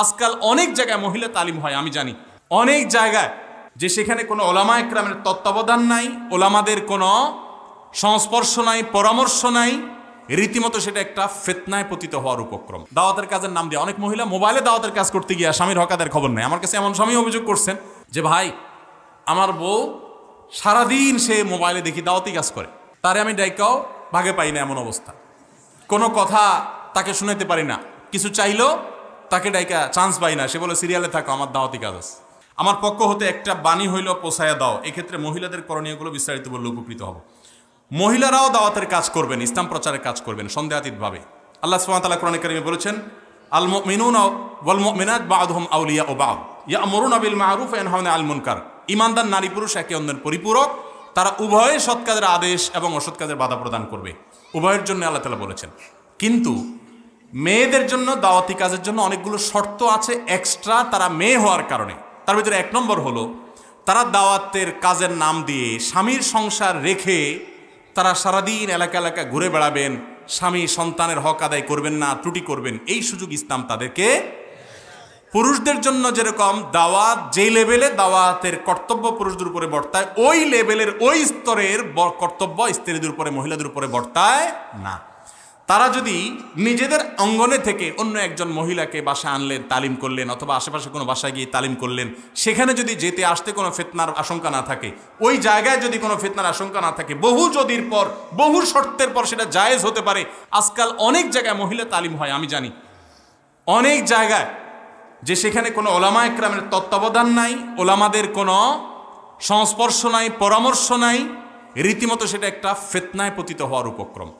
আজকাল অনেক জায়গায় মহিলা তালিম হয়, আমি জানি অনেক জায়গায়, যে সেখানে কোনো ওলামা একরামের তত্ত্বাবধান নাই, ওলামাদের কোনো সংস্পর্শ নাই, পরামর্শ নাই, রীতিমতো সেটা একটা ফিতনায় পতিত হওয়ার উপক্রম। দাওয়াতের কাজের নাম দিয়ে অনেক মহিলা মোবাইলে দাওয়াতের কাজ করতে গিয়ে স্বামীর হকাদের খবর নেই। আমার কাছে এমন স্বামী অভিযোগ করছেন যে ভাই আমার বউ সারাদিন সে মোবাইলে দেখি দাওয়াতি কাজ করে, তারে আমি ডাইকাও ভাগে পাই না, এমন অবস্থা। কোনো কথা তাকে শুনাইতে পারি না, কিছু চাইলো তাকে ডাইকা চান্স পাই না, সে বলে সিরিয়ালে থাকো, আমার দাওয়াতি কাজ আছে। আমার পক্ষ হতে একটা বাণী হইল পোষায়া দাও। এক্ষেত্রে মহিলাদের করণীয়গুলো বিস্তারিত বললে উপকৃত হব। মহিলারাও দাওয়াতের কাজ করবেন, ইসলাম প্রচারের কাজ করবেন সন্দেহাতীতভাবে। আল্লাহ সুবহানাহু ওয়া তাআলা কোরআনে কারিমে বলেছেন, আল মুমিনুনা ওয়াল মুমিনাত বা'দুহুম আউলিয়াউ বা'দ ইয়া'মুরুনা বিল মা'রুফ ওয়া ইয়ানহাউনা আনিল মুনকার। ঈমানদার নারী পুরুষ একে অন্যের পরিপূরক, তারা উভয়ে সৎ কাজের আদেশ এবং অসৎ কাজের বাধা প্রদান করবে। উভয়ের জন্য আল্লাহ তাআলা বলেছেন। কিন্তু মেয়েদের জন্য দাওয়াতি কাজের জন্য অনেকগুলো শর্ত আছে এক্সট্রা, তারা মেয়ে হওয়ার কারণে। তার ভিতরে এক নম্বর হলো, তারা দাওয়াতের কাজের নাম দিয়ে স্বামীর সংসার রেখে তারা সারাদিন এলাকা এলাকা ঘুরে বেড়াবেন, স্বামী সন্তানের হক আদায় করবেন না, ত্রুটি করবেন, এই সুযোগ ইসলাম তাদেরকে। পুরুষদের জন্য যেরকম দাওয়াত, যে লেভেলে দাওয়াতের কর্তব্য পুরুষদের উপরে বর্তায়, ওই লেভেলের ওই স্তরের কর্তব্য স্ত্রীদের উপরে, মহিলাদের উপরে বর্তায় না। তারা যদি নিজেদের অঙ্গনে থেকে অন্য একজন মহিলাকে বাসায় আনলেন, তালিম করলেন, অথবা আশেপাশে কোনো বাসায় গিয়ে তালিম করলেন, সেখানে যদি যেতে আসতে কোনো ফিতনার আশঙ্কা না থাকে, ওই জায়গায় যদি কোনো ফিতনার আশঙ্কা না থাকে, বহু যদির পর, বহু শর্তের পর সেটা জায়েজ হতে পারে। আজকাল অনেক জায়গায় মহিলা তালিম হয়, আমি জানি অনেক জায়গায়, যে সেখানে কোনো ওলামা একরামের তত্ত্বাবধান নাই, ওলামাদের কোনো সংস্পর্শ নাই, পরামর্শ নাই, রীতিমতো সেটা একটা ফিতনায় পতিত হওয়ার উপক্রম।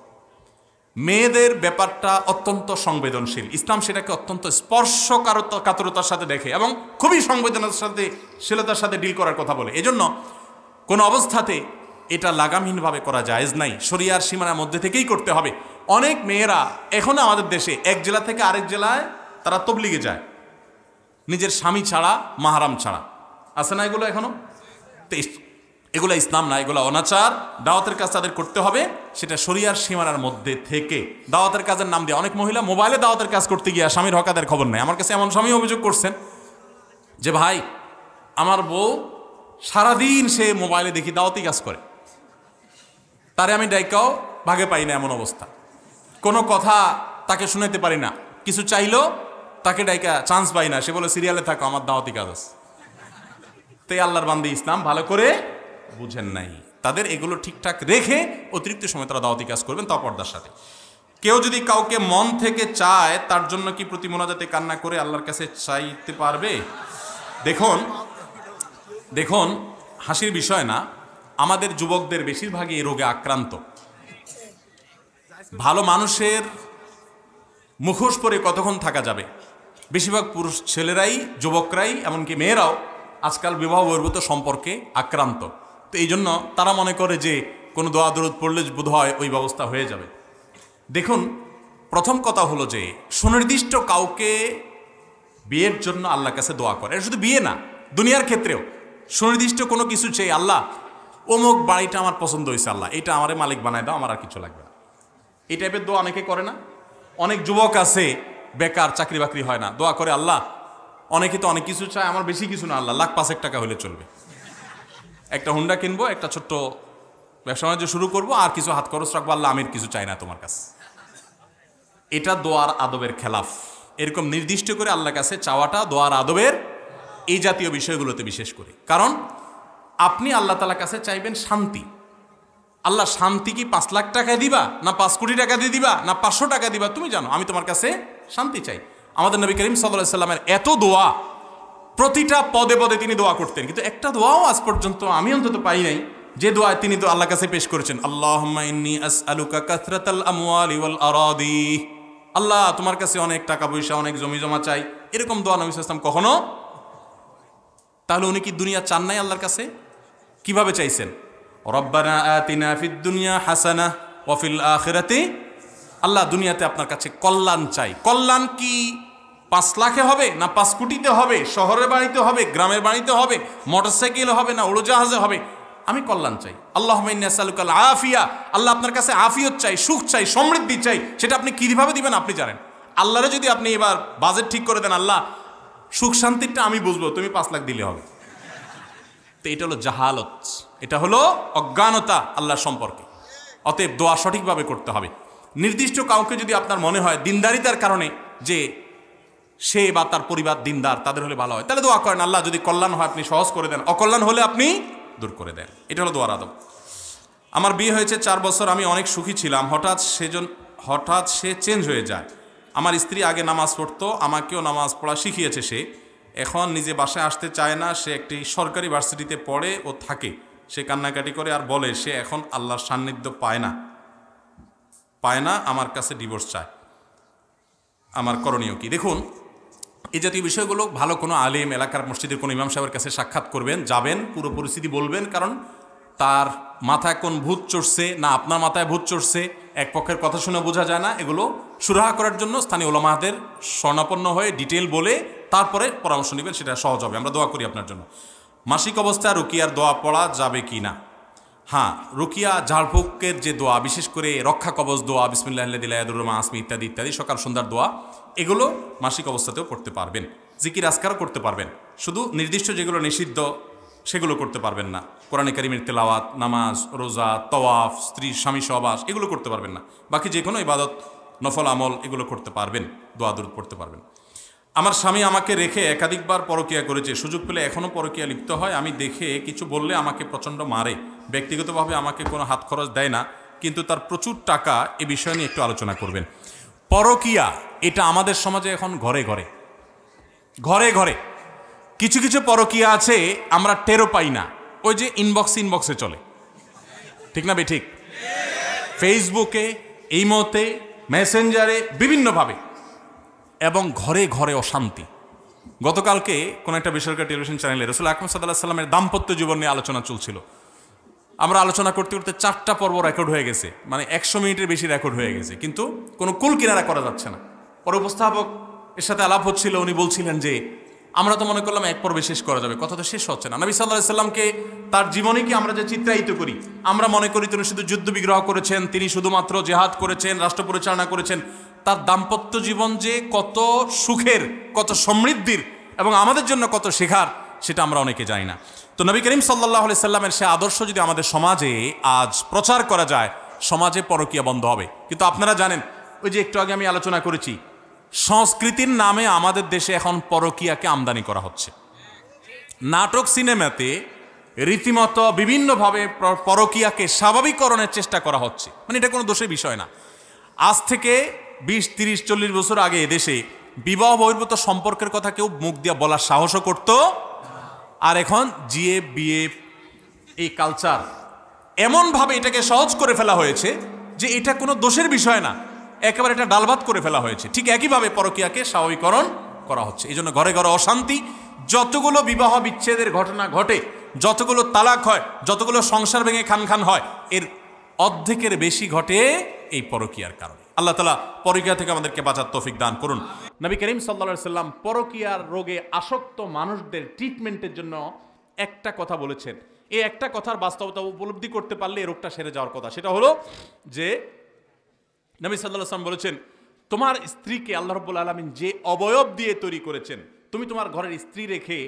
মেয়েদের ব্যাপারটা অত্যন্ত সংবেদনশীল, ইসলাম সেটাকে অত্যন্ত স্পর্শকাতরতার সাথে দেখে এবং খুবই সংবেদনশীলতার সাথে ডিল করার কথা বলে। এজন্য কোনো অবস্থাতে এটা লাগামহীনভাবে করা জায়েজ নাই, শরিয়ার সীমানার মধ্যে থেকেই করতে হবে। অনেক মেয়েরা এখনো আমাদের দেশে এক জেলা থেকে আরেক জেলায় তারা তবলিগে যায়, নিজের স্বামী ছাড়া, মাহারাম ছাড়া। আছে না এগুলো এখনো? এগুলো ইসলাম না, এগুলো অনাচার। দাওয়াতের কাজ তাদের করতে হবে, সেটা শরিয়ার সীমানার মধ্যে থেকে। দাওয়াতের কাজের নাম দিয়ে অনেক মহিলা মোবাইলে দাওয়াতের কাজ করতে গিয়ে স্বামীর হকাদের খবর নেই। আমার কাছে এমন স্বামী অভিযোগ করছেন যে ভাই আমার বউ সারাদিন সে মোবাইলে দেখি দাওয়াতি কাজ করে, তারে আমি ডাইকাও ভাগে পাই না, এমন অবস্থা। কোনো কথা তাকে শুনাইতে পারি না, কিছু চাইলো তাকে ডাইকা চান্স পাই না, সে বলে সিরিয়ালে থাকো, আমার দাওয়াতি কাজ আছে। তাই আল্লাহর বান্দা ইসলাম ভালো করে বুঝেন নাই, তাদের এগুলো ঠিকঠাক রেখে অতিরিক্ত সময় তারা দাওয়াতি কাজ করবেন, তা পর্দার সাথে। কেউ যদি কাউকে মন থেকে চায়, তার জন্য কি প্রতি মোনাজাতে কান্না করে আল্লাহর কাছে চাইতে পারবে? দেখুন হাসির বিষয় না, আমাদের যুবকদের বেশিরভাগই এই রোগে আক্রান্ত। ভালো মানুষের মুখোশ পরে কতক্ষণ থাকা যাবে? বেশিরভাগ পুরুষ ছেলেরাই, যুবকরাই, এমনকি মেয়েরাও আজকাল বিবাহ বহির্ভূত সম্পর্কে আক্রান্ত। তো এই জন্য তারা মনে করে যে কোনো দোয়া দরুদ পড়লে বোধ হয় ওই ব্যবস্থা হয়ে যাবে। দেখুন, প্রথম কথা হলো যে সুনির্দিষ্ট কাউকে বিয়ের জন্য আল্লাহর কাছে দোয়া করে, এটা শুধু বিয়ে না, দুনিয়ার ক্ষেত্রেও সুনির্দিষ্ট কোনো কিছু চেয়ে, আল্লাহ অমুক বাড়িটা আমার পছন্দ হয়েছে, আল্লাহ এটা আমারে মালিক বানায় দাও, আমার আর কিছু লাগবে না। এই টাইপের দোয়া অনেকে করে না? অনেক যুবক আছে বেকার, চাকরি বাকরি হয় না, দোয়া করে আল্লাহ, অনেকে তো অনেক কিছু চায়, আমার বেশি কিছু না আল্লাহ, লাখ 5 টাকা হলে চলবে, একটা হুন্ডা কিনবো, একটা ছোট্ট ব্যবসা বাণিজ্য শুরু করবো, আর কিছু হাত খরচ রাখবো, আল্লাহ আমি কিছু চাই না তোমার কাছে। এটা দোয়ার আদবের খেলাফ। এরকম নির্দিষ্ট করে আল্লাহর কাছে চাওয়াটা দোয়ার আদবের এই জাতীয় বিষয়গুলোতে বিশেষ করে। কারণ আপনি আল্লাহ তাআলার কাছে চাইবেন শান্তি। আল্লাহ শান্তি কি 5 লাখ টাকা দিবা, না 5 কোটি টাকা দিয়ে দিবা, না 500 টাকা দিবা, তুমি জানো, আমি তোমার কাছে শান্তি চাই। আমাদের নবী করিম সাল্লাল্লাহু আলাইহি সাল্লামের এত দোয়া, প্রতিটা পদে পদে তিনি দোয়া করতেন, কিন্তু একটা দোয়াও আজ পর্যন্ত আমি অন্তত পাই নাই যে দোয়া তিনি তো আল্লাহর কাছে পেশ করেছেন, আল্লাহুম্মা ইন্নী আসআলুকা কাসরাতাল আমওয়ালি ওয়াল আরাদি, আল্লাহ তোমার কাছে অনেক টাকা পয়সা, অনেক জমি জমা চাই, এরকম দোয়া নবী সাল্লাল্লাহু আলাইহি ওয়াসাল্লাম কখনো। তাহলে উনি কি দুনিয়া চান নাই আল্লাহর কাছে? কিভাবে চাইছেন? রব্বানা আতিনা ফিদ দুনিয়া হাসানাহ ওয়া ফিল আখিরাতি, আল্লাহ দুনিয়াতে আপনার কাছে কল্যাণ চাই। কল্যাণ কি 5 লাখে হবে, না 5 কোটিতে হবে, শহরের বাড়িতে হবে, গ্রামের বাড়িতে হবে, মোটরসাইকেলে হবে, না উড়োজাহাজে হবে, আমি কল্যাণ চাই। আল্লাহুম্মা ইন্নী আসআলুকাল আফিয়া, আল্লাহ আপনার কাছে আফিয়ত চাই, সুখ চাই, সমৃদ্ধি চাই। সেটা আপনি কিভাবে দিবেন আপনি জানেন। আল্লাহরে যদি আপনি এবার বাজেট ঠিক করে দেন, আল্লাহ সুখ শান্তিটা আমি বুঝবো, তুমি 5 লাখ দিলে হবে। তো এটা হলো জাহালত, এটা হলো অজ্ঞানতা আল্লাহ সম্পর্কে। অতএব দোয়া সঠিকভাবে করতে হবে। নির্দিষ্ট কাউকে যদি আপনার মনে হয় দিনদারিতার কারণে যে সে বা তার পরিবার দিনদার, তাদের হলে ভালো হয়, তাহলে দোয়া করেন, আল্লাহ যদি কল্যাণ হয় আপনি সহজ করে দেন, অকল্যাণ হলে আপনি দূর করে দেন। এটা হলো দোয়ার আদব। আমার বিয়ে হয়েছে 4 বছর, আমি অনেক সুখী ছিলাম, হঠাৎ সে চেঞ্জ হয়ে যায়। আমার স্ত্রী আগে নামাজ পড়তো, আমাকেও নামাজ পড়া শিখিয়েছে সে। এখন নিজে বাসায় আসতে চায় না। সে একটি সরকারি ভার্সিটিতে পড়ে ও থাকে। সে কান্নাকাটি করে আর বলে সে এখন আল্লাহর সান্নিধ্য পায় না, আমার কাছে ডিভোর্স চায়। আমার করণীয় কি? দেখুন, এই জাতীয় বিষয়গুলো ভালো কোনো আলেম, এলাকার মসজিদের কোনো ইমাম সাহেবের কাছে সাক্ষাৎ করবেন, যাবেন, পুরো পরিস্থিতি বলবেন। কারণ তার মাথায় কোন ভূত চড়ছে না আপনার মাথায় ভূত চড়ছে, এক পক্ষের কথা শুনে বোঝা যায় না। এগুলো সুরাহা করার জন্য স্থানীয় ওলামাদের শরণাপন্ন হয়ে ডিটেল বলে তারপরে পরামর্শ নেবেন, সেটা সহজ হবে। আমরা দোয়া করি আপনার জন্য। মাসিক অবস্থায় রুকিয়ার দোয়া পড়া যাবে কি না? হ্যাঁ, রুকিয়া ঝাড়ফুঁকের যে দোয়া, বিশেষ করে রক্ষা কবচ দোয়া, বিসমিল্লাহিল্লাযী আসমি ইত্যাদি ইত্যাদি, সকাল সন্ধ্যার দোয়া, এগুলো মাসিক অবস্থাতেও পড়তে পারবেন। জিকির আজকারও করতে পারবেন। শুধু নির্দিষ্ট যেগুলো নিষিদ্ধ সেগুলো করতে পারবেন না। কোরআনে কারিমের তেলাওয়াত, নামাজ, রোজা, তওয়াফ, স্ত্রী স্বামী সহবাস, এগুলো করতে পারবেন না। বাকি যে কোনো ইবাদত, নফল আমল, এগুলো করতে পারবেন, দোয়া দরুদ পড়তে পারবেন। আমার স্বামী আমাকে রেখে একাধিকবার পরকীয়া করেছে, সুযোগ পেলে এখনও পরকীয়া লিপ্ত হয়। আমি দেখে কিছু বললে আমাকে প্রচণ্ড মারে। ব্যক্তিগতভাবে আমাকে কোনো হাত খরচ দেয় না, কিন্তু তার প্রচুর টাকা। এ বিষয় নিয়ে একটু আলোচনা করবেন। পরকীয়া এটা আমাদের সমাজে এখন ঘরে ঘরে কিছু কিছু পরকীয়া আছে, আমরা টেরও পাই না। ওই যে ইনবক্সে চলে, ঠিক না ঠিক? ফেসবুকে, ইমোতে, মেসেঞ্জারে, বিভিন্নভাবে, এবং ঘরে ঘরে অশান্তি। গতকালকে কোন একটা বেসরকারি টেলিভিশন চ্যানেলে রাসূল আকরাম সাল্লাল্লাহু আলাইহি সাল্লামের দাম্পত্য জীবন নিয়ে আলোচনা চলছিল। আমরা আলোচনা করতে করতে 4টা পর্ব রেকর্ড হয়ে গেছে, মানে 100 মিনিটের বেশি রেকর্ড হয়ে গেছে, কিন্তু কোনো কুল কিনারা করা যাচ্ছে না। পরে উপস্থাপক এর সাথে আলাপ হচ্ছিল, উনি বলছিলেন যে আমরা তো মনে করলাম এক পর্বে শেষ করা যাবে, কথা তো শেষ হচ্ছে না। নবী সাল্লাল্লাহু আলাইহি সাল্লামকে, তার জীবনীকে আমরা যে চিত্রায়িত করি, আমরা মনে করি তিনি শুধু যুদ্ধ বিগ্রহ করেছেন, তিনি শুধুমাত্র জিহাদ করেছেন, রাষ্ট্র পরিচালনা করেছেন। তার দাম্পত্য জীবন যে কত সুখের, কত সমৃদ্ধির, এবং আমাদের জন্য কত শেখার, সেটা আমরা অনেকে জানি না। তো নবী করিম সাল্লাল্লাহু আলাইহি সাল্লামের সে আদর্শ যদি আমাদের সমাজে আজ প্রচার করা যায়, সমাজে পরকীয়া বন্ধ হবে। কিন্তু আপনারা জানেন, ওই যে একটু আগে আমি আলোচনা করেছি, সংস্কৃতির নামে আমাদের দেশে এখন পরকীয়াকে আমদানি করা হচ্ছে। নাটক, সিনেমাতে রীতিমতো বিভিন্নভাবে পরকীয়াকে স্বাভাবিককরণের চেষ্টা করা হচ্ছে। মানে এটা কোনো দোষের বিষয় না। আজ থেকে 20, 30, 40 বছর আগে এদেশে বিবাহ বহির্ভূত সম্পর্কের কথা কেউ মুখ দিয়ে বলার সাহসও করত। আর এখন জিএফ, বিএফ, এই কালচার এমনভাবে এটাকে সহজ করে ফেলা হয়েছে যে এটা কোনো দোষের বিষয় না, একেবারে এটা ডালভাত করে ফেলা হয়েছে। ঠিক একইভাবে পরকীয়াকে স্বাভাবিকরণ করা হচ্ছে। এই জন্য ঘরে ঘরে অশান্তি। যতগুলো বিবাহ বিচ্ছেদের ঘটনা ঘটে, যতগুলো তালাক হয়, যতগুলো সংসার ভেঙে খান হয়, এর অর্ধেকের বেশি ঘটে এই পরকীয়ার কারণে। আল্লাহ তাআলা পরকীয়া থেকে আমাদেরকে বাঁচার তৌফিক দান করুন। নবী করিম সাল্লাল্লাহু আলাইহি সাল্লাম পরকীয়ার রোগে আসক্ত মানুষদের ট্রিটমেন্টের জন্য একটা কথা বলেছেন। এই একটা কথার বাস্তবতা উপলব্ধি করতে পারলে এই রোগটা সেরে যাওয়ার কথা। সেটা হলো যে নবী সাল্লাল্লাহু আলাইহি সাল্লাম বলেছেন, তোমার স্ত্রীকে আল্লাহ রাব্বুল আলামিন যে অবয়ব দিয়ে তৈরি করেছেন, তুমি তোমার ঘরের স্ত্রী রেখে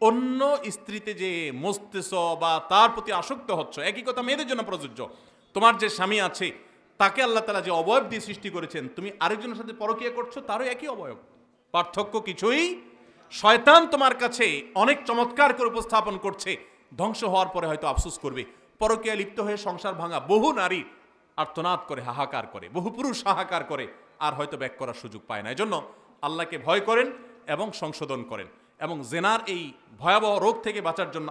অন্য স্ত্রীতে যে মস্তেছ বা তার প্রতি আসক্ত হচ্ছ, একই কথা মেয়েদের জন্য প্রযোজ্য। তোমার যে স্বামী আছে, তাকে আল্লাহ তাআলা যে অবয়ব দিয়ে সৃষ্টি করেছেন, তুমি আরেকজনের সাথে পরকীয়া করছো, তারও একই অবয়ব, পার্থক্য কিছুই। শয়তান তোমার কাছে অনেক চমৎকার করে উপস্থাপন করছে, ধ্বংস হওয়ার পরে হয়তো আফসোস করবে। পরকীয়া লিপ্ত হয়ে সংসার ভাঙা বহু নারী আর্তনাদ করে, হাহাকার করে, বহু পুরুষ হাহাকার করে, আর হয়তো ব্যাক করার সুযোগ পায় না। এজন্য আল্লাহকে ভয় করেন এবং সংশোধন করেন, এবং জেনার এই ভয়াবহ রোগ থেকে বাঁচার জন্য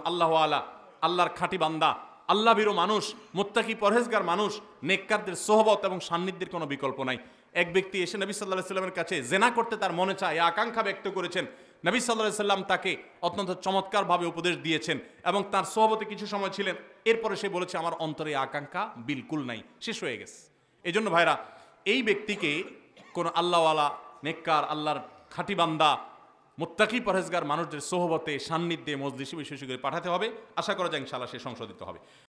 আল্লাহর খাঁটি বান্দা, আল্লাহ ভীরু মানুষ, মুত্তাকি পরহেজগার মানুষ, নেককারদের সোহবত এবং সান্নিধ্যের কোনো বিকল্প নাই। এক ব্যক্তি এসে নবী সাল্লাল্লাহু আলাইহি সাল্লামের কাছে জেনা করতে তার মনে চায়, এই আকাঙ্ক্ষা ব্যক্ত করেছেন। নবী সাল্লাল্লাহু আলাইহি সাল্লাম তাকে অত্যন্ত চমৎকারভাবে উপদেশ দিয়েছেন এবং তার সোহবতে কিছু সময় ছিলেন। এরপরে সে বলেছে, আমার অন্তরে আকাঙ্ক্ষা বিলকুল নাই, শেষ হয়ে গেছে। এই জন্য ভাইরা, এই ব্যক্তিকে কোন আল্লাহওয়ালা, নেককার, আল্লাহর খাঁটি বান্দা, মুত্তাকি পরহেজগার মানুষদের সোহবতে, সান্নিধ্যে, মজলিসে বিশেষ করে পাঠাতে হবে। আশা করা যায় ইনশাআল্লাহ সে সংশোধিত হবে।